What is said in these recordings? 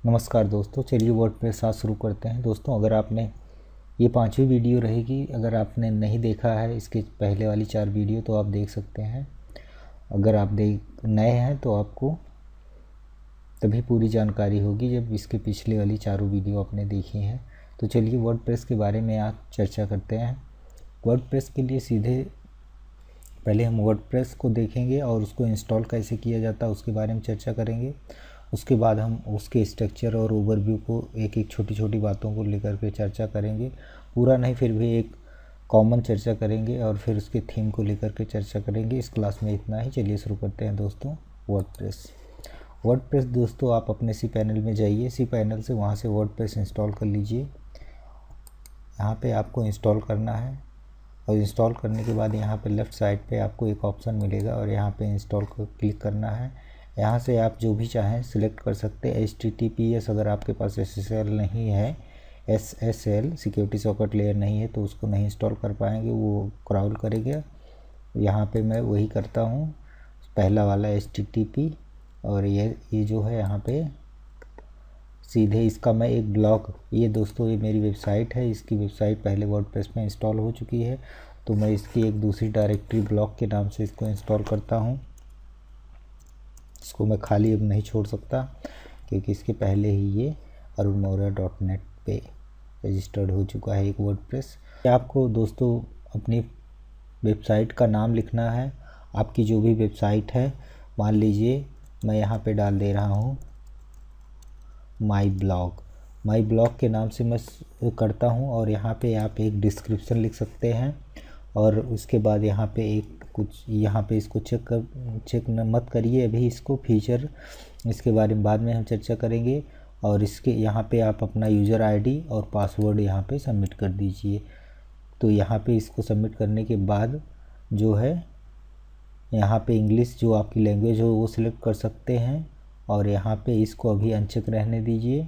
नमस्कार दोस्तों, चलिए वर्डप्रेस आज शुरू करते हैं। दोस्तों, अगर आपने ये 5वीं वीडियो रहेगी, अगर आपने नहीं देखा है इसके पहले वाली 4 वीडियो तो आप देख सकते हैं। अगर आप नए हैं तो आपको तभी पूरी जानकारी होगी जब इसके पिछले वाली चारों वीडियो आपने देखी हैं। तो चलिए वर्डप्रेस के बारे में आज चर्चा करते हैं। वर्डप्रेस के लिए सीधे पहले हम वर्डप्रेस को देखेंगे और उसको इंस्टॉल कैसे किया जाता है उसके बारे में चर्चा करेंगे। उसके बाद हम उसके स्ट्रक्चर और ओवरव्यू को एक एक छोटी छोटी बातों को लेकर के चर्चा करेंगे। पूरा नहीं, फिर भी एक कॉमन चर्चा करेंगे और फिर उसके थीम को लेकर के चर्चा करेंगे। इस क्लास में इतना ही। चलिए शुरू करते हैं दोस्तों। वर्डप्रेस दोस्तों, आप अपने सी पैनल में जाइए। सी पैनल से वहाँ से वर्डप्रेस इंस्टॉल कर लीजिए। यहाँ पे आपको इंस्टॉल करना है और इंस्टॉल करने के बाद यहाँ पे लेफ़्ट साइड पे आपको एक ऑप्शन मिलेगा और यहाँ पे इंस्टॉल को क्लिक करना है। यहाँ से आप जो भी चाहें सिलेक्ट कर सकते हैं। HTTPS अगर आपके पास SSL नहीं है, SSL सिक्योरिटी सॉकेट लेयर नहीं है तो उसको नहीं इंस्टॉल कर पाएंगे, वो क्रॉल करेगा। यहाँ पे मैं वही करता हूँ, पहला वाला HTTP। और ये जो है यहाँ पे सीधे इसका मैं एक ब्लॉग, ये दोस्तों ये मेरी वेबसाइट है, इसकी वेबसाइट पहले वर्डप्रेस में इंस्टॉल हो चुकी है तो मैं इसकी एक दूसरी डायरेक्टरी ब्लॉग के नाम से इसको इंस्टॉल करता हूँ। इसको मैं खाली अब नहीं छोड़ सकता क्योंकि इसके पहले ही ये arunmoria.net पे रजिस्टर्ड हो चुका है एक वर्डप्रेस। आपको दोस्तों अपनी वेबसाइट का नाम लिखना है। आपकी जो भी वेबसाइट है, मान लीजिए मैं यहाँ पे डाल दे रहा हूँ माई ब्लॉग के नाम से मैं करता हूँ। और यहाँ पे आप एक डिस्क्रिप्शन लिख सकते हैं और उसके बाद यहाँ पे यहाँ पे इसको चेक मत करिए अभी, इसको फीचर इसके बारे में बाद में हम चर्चा करेंगे। और इसके यहाँ पे आप अपना यूज़र आईडी और पासवर्ड यहाँ पे सबमिट कर दीजिए। तो यहाँ पे इसको सबमिट करने के बाद जो है यहाँ पे इंग्लिश जो आपकी लैंग्वेज हो वो सिलेक्ट कर सकते हैं और यहाँ पे इसको अभी अनचेक रहने दीजिए,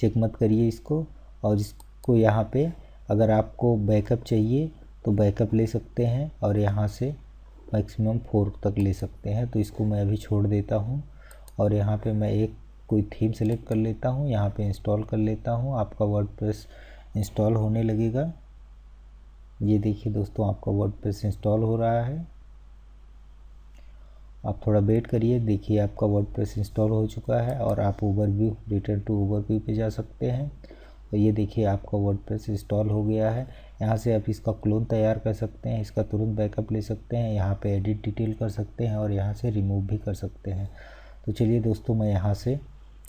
चेक मत करिए इसको। और इसको यहाँ पे अगर आपको बैकअप चाहिए तो बैकअप ले सकते हैं और यहाँ से मैक्सिमम 4 तक ले सकते हैं। तो इसको मैं अभी छोड़ देता हूँ और यहाँ पे मैं एक कोई थीम सेलेक्ट कर लेता हूँ, यहाँ पे इंस्टॉल कर लेता हूँ। आपका वर्डप्रेस इंस्टॉल होने लगेगा। ये देखिए दोस्तों, आपका वर्डप्रेस इंस्टॉल हो रहा है। आप थोड़ा वेट करिए, देखिए आपका वर्डप्रेस इंस्टॉल हो चुका है और आप ओवरव्यू, रिटर्न टू ओवरव्यू पे जा सकते हैं। तो ये देखिए आपका वर्डप्रेस इंस्टॉल हो गया है। यहाँ से आप इसका क्लोन तैयार कर सकते हैं, इसका तुरंत बैकअप ले सकते हैं, यहाँ पे एडिट डिटेल कर सकते हैं और यहाँ से रिमूव भी कर सकते हैं। तो चलिए दोस्तों, मैं यहाँ से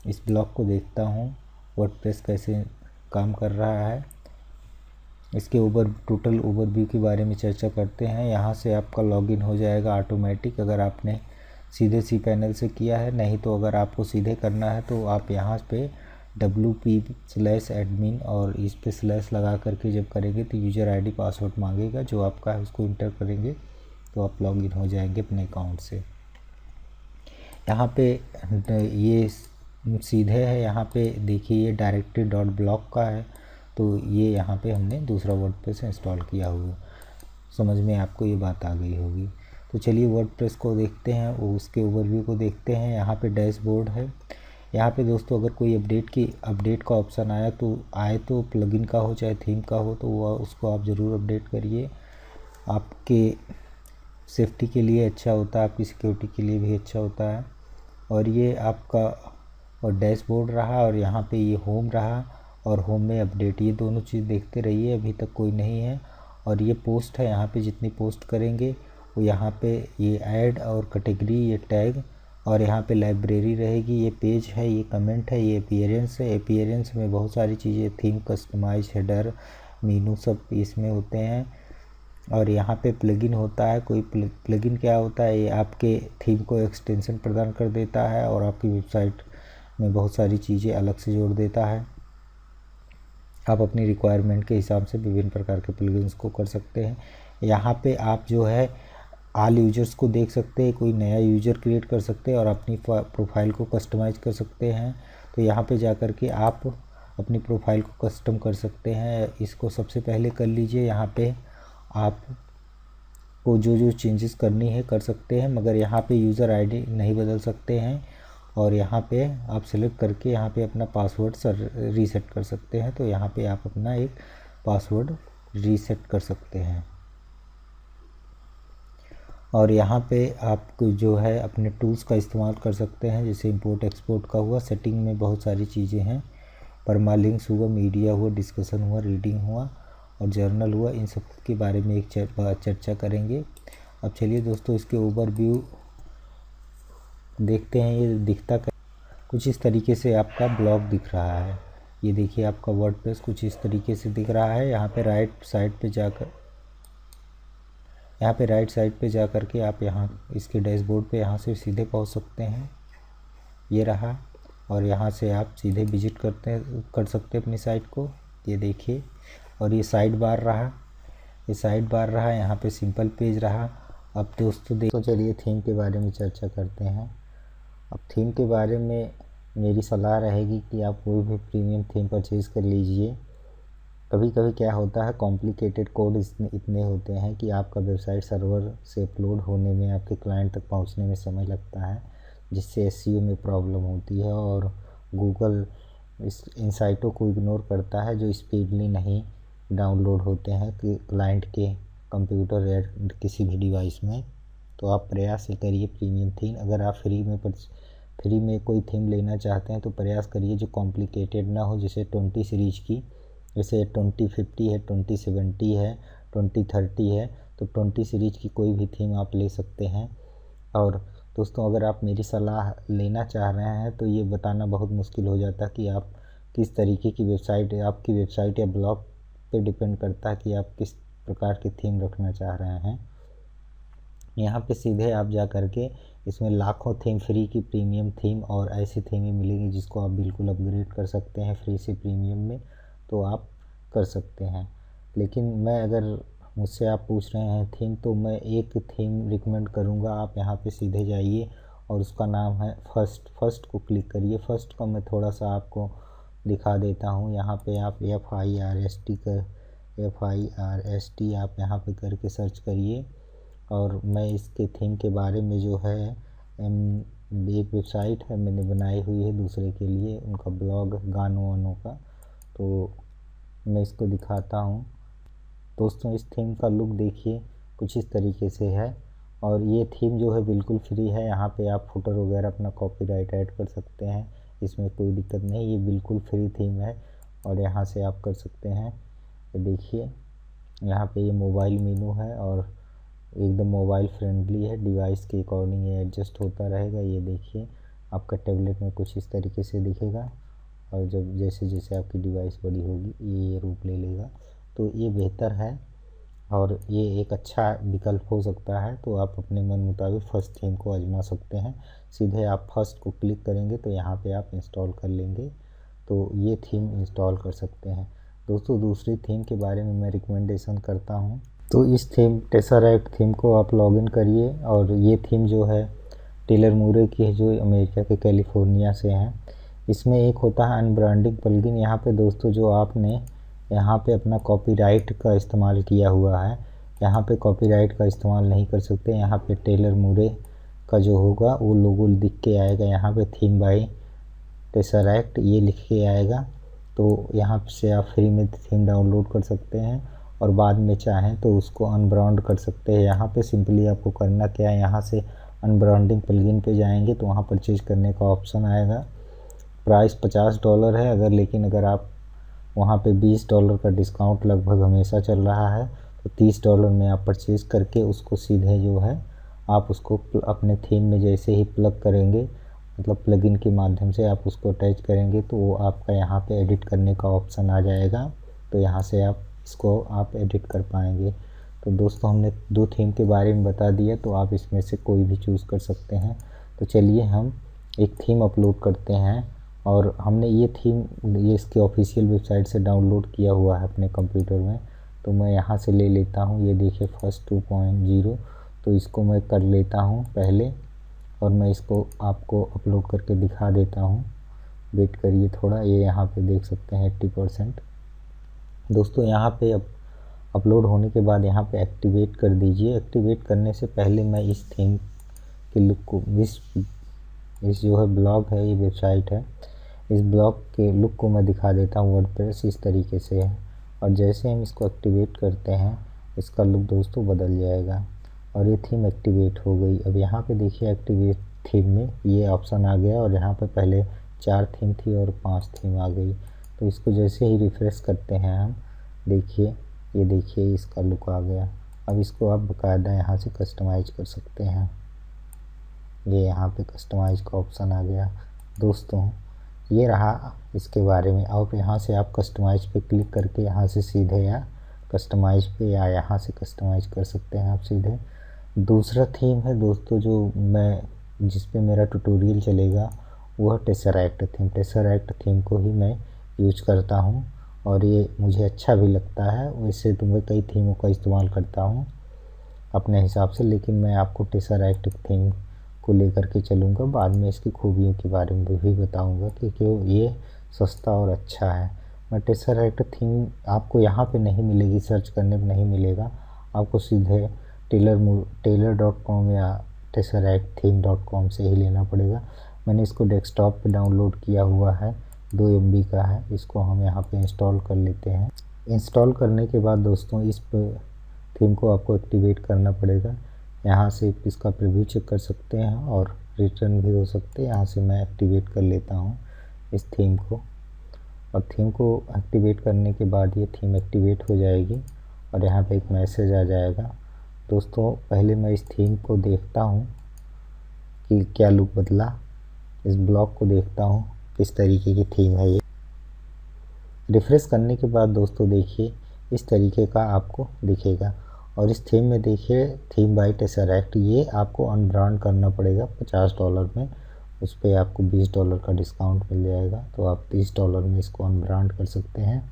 इस ब्लॉग को देखता हूँ वर्डप्रेस कैसे काम कर रहा है। इसके टोटल ओवरव्यू के बारे में चर्चा करते हैं। यहाँ से आपका लॉगिन हो जाएगा ऑटोमेटिक अगर आपने सीधे सी पैनल से किया है। नहीं तो अगर आपको सीधे करना है तो आप यहाँ पे wp/admin और इस पे स्लैश लगा करके जब करेंगे तो यूज़र आईडी पासवर्ड मांगेगा, जो आपका है उसको इंटर करेंगे तो आप लॉगिन हो जाएंगे अपने अकाउंट से। यहाँ पे ये सीधे है, यहाँ पे देखिए ये directory.block का है तो ये यहाँ पे हमने दूसरा वर्डप्रेस इंस्टॉल किया हुआ। समझ में आपको ये बात आ गई होगी। तो चलिए वर्डप्रेस को देखते हैं, उसके ओवरव्यू को देखते हैं। यहाँ पे डैशबोर्ड है। यहाँ पे दोस्तों अगर कोई अपडेट का ऑप्शन आए तो प्लगइन का हो चाहे थीम का हो तो वह उसको आप ज़रूर अपडेट करिए। आपके सेफ्टी के लिए अच्छा होता है, आपकी सिक्योरिटी के लिए भी अच्छा होता है। और ये आपका और डैशबोर्ड रहा और यहाँ पे ये होम रहा और होम में अपडेट, ये दोनों चीज़ देखते रहिए। अभी तक कोई नहीं है। और ये पोस्ट है, यहाँ पे जितनी पोस्ट करेंगे वो यहाँ पे ये ऐड और कैटेगरी, ये टैग और यहाँ पे लाइब्रेरी रहेगी। ये पेज है, ये कमेंट है, ये अपीयरेंस है। अपीयरेंस में बहुत सारी चीज़ें, थीम, कस्टमाइज, हेडर, मीनू सब इसमें होते हैं। और यहाँ पे प्लगइन होता है। कोई प्लगइन क्या होता है, ये आपके थीम को एक्सटेंशन प्रदान कर देता है और आपकी वेबसाइट में बहुत सारी चीज़ें अलग से जोड़ देता है। आप अपनी रिक्वायरमेंट के हिसाब से विभिन्न प्रकार के प्लगइन्स को कर सकते हैं। यहाँ पे आप जो है ऑल यूजर्स को देख सकते हैं, कोई नया यूज़र क्रिएट कर सकते हैं और अपनी प्रोफाइल को कस्टमाइज़ कर सकते हैं। तो यहाँ पे जा कर के आप अपनी प्रोफाइल को कस्टम कर सकते हैं। इसको सबसे पहले कर लीजिए। यहाँ पे आप को जो चेंजेस करनी है कर सकते हैं, मगर यहाँ पे यूज़र आईडी नहीं बदल सकते हैं और यहाँ पे आप सेलेक्ट करके यहाँ पे अपना पासवर्ड रीसेट कर सकते हैं। तो यहाँ पे आप अपना एक पासवर्ड रीसेट कर सकते हैं। और यहाँ पे आप जो है अपने टूल्स का इस्तेमाल कर सकते हैं, जैसे इंपोर्ट एक्सपोर्ट का हुआ। सेटिंग में बहुत सारी चीज़ें हैं, परमालिंक्स हुआ, मीडिया हुआ, डिस्कशन हुआ, रीडिंग हुआ और जर्नल हुआ। इन सब के बारे में एक चर्चा करेंगे। अब चलिए दोस्तों, इसके ओवरव्यू देखते हैं। ये दिखता कुछ इस तरीके से आपका ब्लॉग दिख रहा है। ये देखिए आपका वर्डप्रेस कुछ इस तरीके से दिख रहा है। यहाँ पे राइट साइड पे जा कर के आप यहाँ इसके डैशबोर्ड पे यहाँ से सीधे पहुँच सकते हैं। ये रहा, और यहाँ से आप सीधे विजिट कर सकते हैं अपनी साइट को। ये देखिए, और ये साइड बार रहा, यहाँ पे सिंपल पेज रहा। अब दोस्तों देखो, चलिए थीम के बारे में चर्चा करते हैं। अब थीम के बारे में मेरी सलाह रहेगी कि आप कोई भी प्रीमियम थीम परचेज़ कर लीजिए। कभी कभी क्या होता है, कॉम्प्लिकेटेड कोड इतने होते हैं कि आपका वेबसाइट सर्वर से अपलोड होने में, आपके क्लाइंट तक पहुंचने में समय लगता है, जिससे एसईओ में प्रॉब्लम होती है और गूगल इन साइटों को इग्नोर करता है जो स्पीडली नहीं डाउनलोड होते हैं कि क्लाइंट के कंप्यूटर या किसी भी डिवाइस में। तो आप प्रयास करिए प्रीमियम थीम। अगर आप फ्री में कोई थीम लेना चाहते हैं तो प्रयास करिए जो कॉम्प्लिकेटेड ना हो, जैसे 20 सीरीज की, जैसे 2050 है, 2070 है, 2030 है। तो 20 सीरीज की कोई भी थीम आप ले सकते हैं। और दोस्तों, अगर आप मेरी सलाह लेना चाह रहे हैं तो ये बताना बहुत मुश्किल हो जाता है कि आप किस तरीके की वेबसाइट, आपकी वेबसाइट या ब्लॉग पे डिपेंड करता है कि आप किस प्रकार की थीम रखना चाह रहे हैं। यहाँ पे सीधे आप जा करके इसमें लाखों थीम, फ्री की प्रीमियम थीम और ऐसी थीमें मिलेंगी जिसको आप बिल्कुल अपग्रेड कर सकते हैं फ्री से प्रीमियम में, तो आप कर सकते हैं। लेकिन अगर मुझसे आप पूछ रहे हैं थीम, तो मैं एक थीम रिकमेंड करूँगा। आप यहाँ पे सीधे जाइए और उसका नाम है फर्स्ट को क्लिक करिए। फर्स्ट का मैं थोड़ा सा आपको दिखा देता हूँ। यहाँ पे आप FIRST आप यहाँ पे करके सर्च करिए। और मैं इसके थीम के बारे में जो है एक वेबसाइट है मैंने बनाई हुई है दूसरे के लिए, उनका ब्लॉग गानों वानों का, तो मैं इसको दिखाता हूँ। दोस्तों, इस थीम का लुक देखिए, कुछ इस तरीके से है। और ये थीम जो है बिल्कुल फ्री है। यहाँ पे आप फुटर वगैरह अपना कॉपीराइट ऐड कर सकते हैं, इसमें कोई दिक्कत नहीं। ये बिल्कुल फ्री थीम है और यहाँ से आप कर सकते हैं। ये देखिए, यहाँ पे ये मोबाइल मेनू है और एकदम मोबाइल फ्रेंडली है। डिवाइस के अकॉर्डिंग ये एडजस्ट होता रहेगा। ये देखिए, आपका टैबलेट में कुछ इस तरीके से दिखेगा और जब जैसे जैसे आपकी डिवाइस बड़ी होगी ये रूप ले लेगा। तो ये बेहतर है और ये एक अच्छा विकल्प हो सकता है। तो आप अपने मन मुताबिक फर्स्ट थीम को आजमा सकते हैं। सीधे आप फर्स्ट को क्लिक करेंगे तो यहाँ पे आप इंस्टॉल कर लेंगे, तो ये थीम इंस्टॉल कर सकते हैं। दोस्तों, दूसरी थीम के बारे में मैं रिकमेंडेशन करता हूँ। तो इस थीम टेसरैक्ट थीम को आप लॉगिन करिए। और ये थीम जो है टेलर मूरे की है, जो अमेरिका के कैलिफोर्निया से हैं। इसमें एक होता है अनब्रांडिंग प्लगइन। यहाँ पे दोस्तों, जो आपने यहाँ पे अपना कॉपीराइट का इस्तेमाल किया हुआ है, यहाँ पे कॉपीराइट का इस्तेमाल नहीं कर सकते। यहाँ पे टेलर मूरे का जो होगा वो लोगो दिख के आएगा। यहाँ पे थीम बाय टेसरैक्ट ये लिख के आएगा। तो यहाँ से आप फ्री में थीम डाउनलोड कर सकते हैं और बाद में चाहें तो उसको अनब्रांड कर सकते हैं। यहाँ पे सिंपली आपको करना क्या है, यहाँ से अनब्रांडिंग प्लगइन पे जाएंगे तो वहाँ परचेज करने का ऑप्शन आएगा। प्राइस $50 है, लेकिन अगर आप वहाँ पे $20 का डिस्काउंट लगभग हमेशा चल रहा है, तो $30 में आप परचेज करके उसको सीधे जो है आप उसको अपने थीम में जैसे ही प्लग करेंगे, मतलब प्लगइन के माध्यम से आप उसको अटैच करेंगे, तो वो आपका यहाँ पे एडिट करने का ऑप्शन आ जाएगा। तो यहाँ से इसको आप एडिट कर पाएंगे। तो दोस्तों, हमने 2 थीम के बारे में बता दिया, तो आप इसमें से कोई भी चूज़ कर सकते हैं। तो चलिए हम एक थीम अपलोड करते हैं। और हमने ये थीम इसके ऑफिशियल वेबसाइट से डाउनलोड किया हुआ है अपने कंप्यूटर में। तो मैं यहाँ से ले लेता हूँ। ये देखिए फर्स्ट 2.0, तो इसको मैं कर लेता हूँ पहले और मैं इसको आपको अपलोड करके दिखा देता हूँ। वेट करिए थोड़ा। ये यहाँ पे देख सकते हैं 80%। दोस्तों, यहाँ पे अपलोड होने के बाद यहाँ पे एक्टिवेट कर दीजिए। एक्टिवेट करने से पहले मैं इस थीम के लुक को, इस इस जो है ब्लॉग है, ये वेबसाइट है, इस ब्लॉग के लुक को मैं दिखा देता हूँ। वर्डप्रेस इस तरीके से है और जैसे हम इसको एक्टिवेट करते हैं इसका लुक दोस्तों बदल जाएगा और ये थीम एक्टिवेट हो गई। अब यहाँ पे देखिए एक्टिवेट थीम में ये ऑप्शन आ गया और यहाँ पे पहले 4 थीम थी और 5 थीम आ गई। तो इसको जैसे ही रिफ़्रेश करते हैं हम, देखिए ये देखिए इसका लुक आ गया। अब इसको आप बाकायदा यहाँ से कस्टमाइज कर सकते हैं। ये यहाँ पे कस्टमाइज का ऑप्शन आ गया दोस्तों, ये रहा इसके बारे में। अब यहाँ से आप कस्टमाइज पे क्लिक करके यहाँ से सीधे या कस्टमाइज पे या यहाँ से कस्टमाइज कर सकते हैं आप सीधे। दूसरा थीम है दोस्तों जो जिस पे मेरा ट्यूटोरियल चलेगा वो है टेसरैक्ट थीम। टेसरैक्ट थीम को ही मैं यूज करता हूँ और ये मुझे अच्छा भी लगता है। वैसे तो मैं कई थीमों का इस्तेमाल करता हूँ अपने हिसाब से, लेकिन मैं आपको टेसरैक्ट थीम को लेकर के चलूँगा। बाद में इसकी खूबियों के बारे में भी बताऊँगा कि क्यों ये सस्ता और अच्छा है। मैं टेसरैक्ट थीम आपको यहाँ पे नहीं मिलेगी, सर्च करने पे नहीं मिलेगा, आपको सीधे tailor.com या tesseracttheme.com से ही लेना पड़ेगा। मैंने इसको डेस्कटॉप पे डाउनलोड किया हुआ है, 2 MB का है। इसको हम यहाँ पे इंस्टॉल कर लेते हैं। इंस्टॉल करने के बाद दोस्तों इस थीम को आपको एक्टिवेट करना पड़ेगा। यहाँ से इसका प्रीव्यू चेक कर सकते हैं और रिटर्न भी हो सकते हैं। यहाँ से मैं एक्टिवेट कर लेता हूँ इस थीम को और थीम को एक्टिवेट करने के बाद ये थीम एक्टिवेट हो जाएगी और यहाँ पे एक मैसेज आ जाएगा। दोस्तों पहले मैं इस थीम को देखता हूँ कि क्या लुक बदला, इस ब्लॉग को देखता हूँ किस तरीके की थीम है ये। रिफ्रेश करने के बाद दोस्तों देखिए इस तरीके का आपको दिखेगा और इस थीम में देखिए थीम बाय टेसरैक्ट, ये आपको अनब्रांड करना पड़ेगा $50 में। उस पर आपको $20 का डिस्काउंट मिल जाएगा, तो आप $30 में इसको अनब्रांड कर सकते हैं।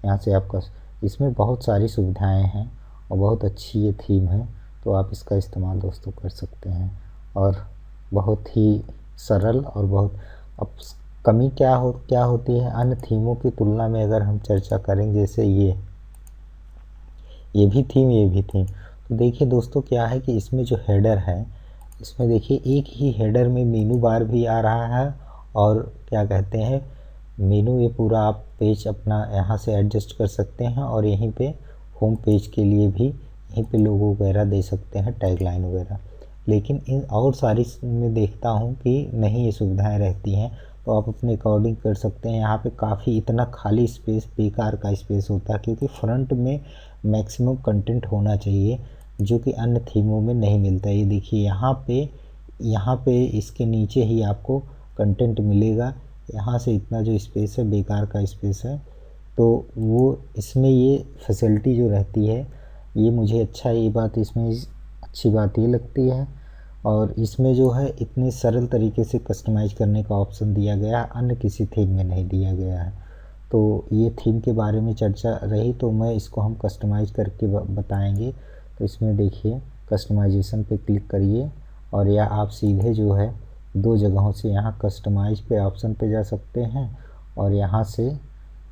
यहाँ से आपका इसमें बहुत सारी सुविधाएं हैं और बहुत अच्छी ये थीम है, तो आप इसका इस्तेमाल दोस्तों कर सकते हैं और बहुत ही सरल और बहुत। अब कमी क्या होती है अन्य थीमों की तुलना में अगर हम चर्चा करें, जैसे ये भी थीम, तो देखिए दोस्तों क्या है कि इसमें जो हेडर है, इसमें देखिए एक ही हेडर में मेनू बार भी आ रहा है और क्या कहते हैं मेनू, ये पूरा आप पेज अपना यहाँ से एडजस्ट कर सकते हैं और यहीं पे होम पेज के लिए भी यहीं पे लोगो वगैरह दे सकते हैं, टैगलाइन वगैरह। लेकिन इन और सारी में देखता हूँ कि नहीं ये सुविधाएं रहती हैं, तो आप अपने अकॉर्डिंग कर सकते हैं। यहाँ पे काफ़ी इतना खाली स्पेस बेकार का स्पेस होता है, क्योंकि फ्रंट में मैक्सिमम कंटेंट होना चाहिए जो कि अन्य थीमों में नहीं मिलता। ये देखिए यहाँ पे इसके नीचे ही आपको कंटेंट मिलेगा। यहाँ से इतना जो स्पेस है बेकार का स्पेस है, तो वो इसमें ये फैसिलिटी जो रहती है ये मुझे अच्छा, ये बात इसमें अच्छी बात ये लगती है। और इसमें जो है इतने सरल तरीके से कस्टमाइज़ करने का ऑप्शन दिया गया है, अन्य किसी थीम में नहीं दिया गया है। तो ये थीम के बारे में चर्चा रही, तो मैं इसको हम कस्टमाइज़ करके बताएंगे। तो इसमें देखिए कस्टमाइजेशन पे क्लिक करिए और या आप सीधे जो है 2 जगहों से यहाँ कस्टमाइज पे ऑप्शन पे जा सकते हैं और यहाँ से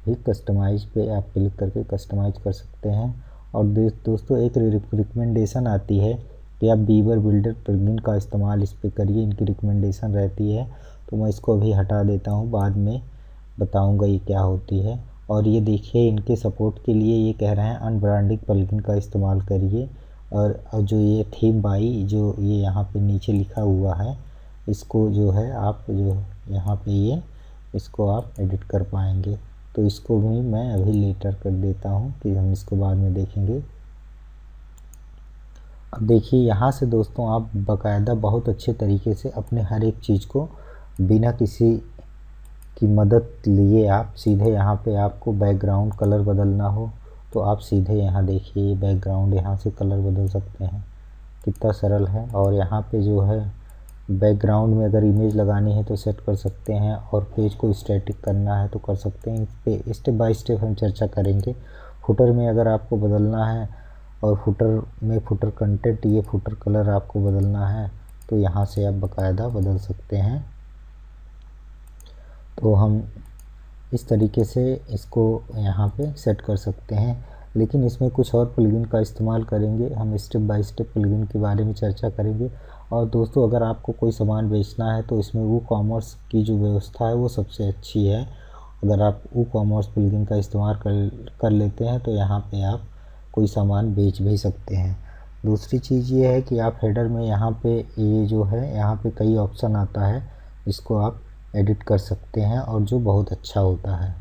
भी कस्टमाइज पे आप क्लिक करके कस्टमाइज कर सकते हैं। और दोस्तों एक रिकमेंडेशन आती है कि आप बीवर बिल्डर प्लगइन का इस्तेमाल इस पर करिए, इनकी रिकमेंडेशन रहती है। तो मैं इसको अभी हटा देता हूँ, बाद में बताऊँगा ये क्या होती है। और ये देखिए इनके सपोर्ट के लिए ये कह रहे हैं अनब्रांडिंग प्लगइन का इस्तेमाल करिए। और जो ये थीम बाई जो ये यहाँ पे नीचे लिखा हुआ है, इसको जो है आप जो यहाँ पे ये इसको आप एडिट कर पाएंगे। तो इसको भी मैं अभी लेटर कर देता हूँ कि हम इसको बाद में देखेंगे। अब देखिए यहाँ से दोस्तों आप बाकायदा बहुत अच्छे तरीके से अपने हर एक चीज़ को बिना किसी की मदद लिए आप सीधे यहाँ पे, आपको बैकग्राउंड कलर बदलना हो तो आप सीधे यहाँ देखिए बैकग्राउंड यहाँ से कलर बदल सकते हैं, कितना सरल है। और यहाँ पे जो है बैकग्राउंड में अगर इमेज लगानी है तो सेट कर सकते हैं और पेज को स्टैटिक करना है तो कर सकते हैं। इस पे स्टेप बाय स्टेप हम चर्चा करेंगे। फुटर में अगर आपको बदलना है और फुटर में फुटर कंटेंट, ये फुटर कलर आपको बदलना है तो यहाँ से आप बाकायदा बदल सकते हैं। तो हम इस तरीके से इसको यहाँ पे सेट कर सकते हैं। लेकिन इसमें कुछ और प्लगइन का इस्तेमाल करेंगे। हम स्टेप बाय स्टेप प्लगइन के बारे में चर्चा करेंगे। और दोस्तों, अगर आपको कोई सामान बेचना है तो इसमें WooCommerce की जो व्यवस्था है वो सबसे अच्छी है। अगर आप WooCommerce प्लगइन का इस्तेमाल कर लेते हैं तो यहाँ पे आप कोई सामान बेच भी सकते हैं। दूसरी चीज़ ये है कि आप हेडर में यहाँ पे ये जो है यहाँ पे कई ऑप्शन आता है जिसको आप एडिट कर सकते हैं और जो बहुत अच्छा होता है।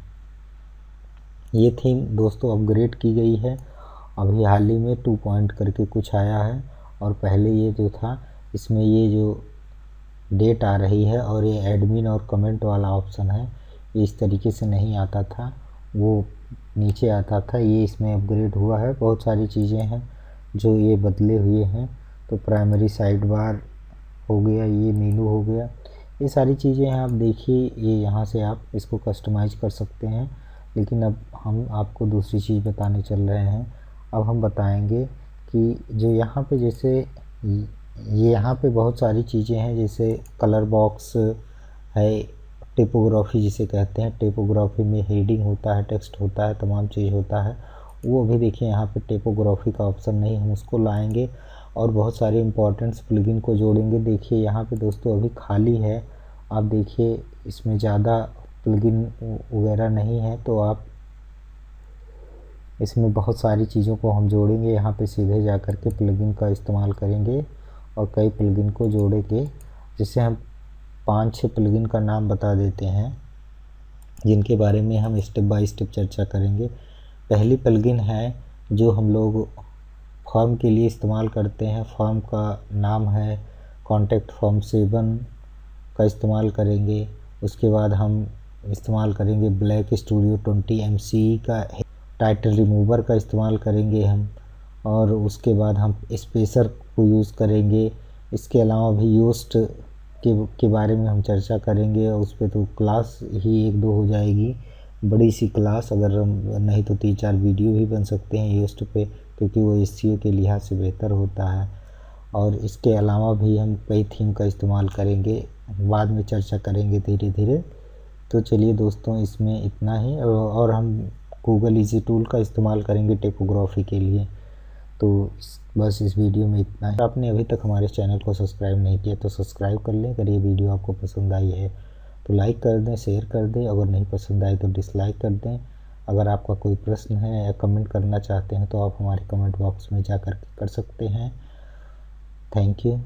ये थीम दोस्तों अपग्रेड की गई है, अभी हाल ही में 2 पॉइंट करके कुछ आया है। और पहले ये जो था इसमें ये जो डेट आ रही है और ये एडमिन और कमेंट वाला ऑप्शन है, ये इस तरीके से नहीं आता था, वो नीचे आता था। ये इसमें अपग्रेड हुआ है। बहुत सारी चीज़ें हैं जो ये बदले हुए हैं। तो प्राइमरी साइड बार हो गया, ये मेनू हो गया, ये सारी चीज़ें हैं। आप देखिए, ये यहाँ से आप इसको कस्टमाइज कर सकते हैं। लेकिन अब हम आपको दूसरी चीज़ बताने चल रहे हैं। अब हम बताएंगे कि जो यहाँ पे जैसे ये यहाँ पे बहुत सारी चीज़ें हैं, जैसे कलर बॉक्स है, टिपोग्राफी जिसे कहते हैं। टिपोग्राफी में हेडिंग होता है, टेक्स्ट होता है, तमाम चीज़ होता है। वो अभी देखिए यहाँ पे टिपोग्राफी का ऑप्शन नहीं, हम उसको लाएंगे और बहुत सारे इंपॉर्टेंट्स प्लगइन को जोड़ेंगे। देखिए यहाँ पे दोस्तों अभी खाली है, आप देखिए इसमें ज़्यादा प्लगइन वगैरह नहीं है। तो आप इसमें बहुत सारी चीज़ों को हम जोड़ेंगे। यहाँ पे सीधे जा कर के प्लगइन का इस्तेमाल करेंगे और कई प्लगइन को जोड़ेंगे। जिससे हम 5-6 प्लगइन का नाम बता देते हैं जिनके बारे में हम स्टेप बाय स्टेप चर्चा करेंगे। पहली प्लगइन है जो हम लोग फॉर्म के लिए इस्तेमाल करते हैं। फॉर्म का नाम है कॉन्टैक्ट फॉर्म 7 का इस्तेमाल करेंगे। उसके बाद हम इस्तेमाल करेंगे ब्लैक स्टूडियो 20 MCE का टाइटल रिमूवर का इस्तेमाल करेंगे हम। और उसके बाद हम स्पेसर को यूज़ करेंगे। इसके अलावा भी योस्ट के बारे में हम चर्चा करेंगे। उस पर तो क्लास ही 1-2 हो जाएगी, बड़ी सी क्लास। अगर नहीं तो 3-4 वीडियो भी बन सकते हैं योस्ट पे, क्योंकि वो SEO के लिहाज से बेहतर होता है। और इसके अलावा भी हम कई थीम का इस्तेमाल करेंगे, बाद में चर्चा करेंगे धीरे धीरे। तो चलिए दोस्तों, इसमें इतना ही। और हम गूगल ईजी टूल का इस्तेमाल करेंगे टिपोग्राफी के लिए। तो बस इस वीडियो में इतना ही। आपने अभी तक हमारे चैनल को सब्सक्राइब नहीं किया तो सब्सक्राइब कर लें। अगर ये वीडियो आपको पसंद आई है तो लाइक कर दें, शेयर कर दें। अगर नहीं पसंद आई तो डिसलाइक कर दें। अगर आपका कोई प्रश्न है या कमेंट करना चाहते हैं तो आप हमारे कमेंट बॉक्स में जा कर सकते हैं। Thank you.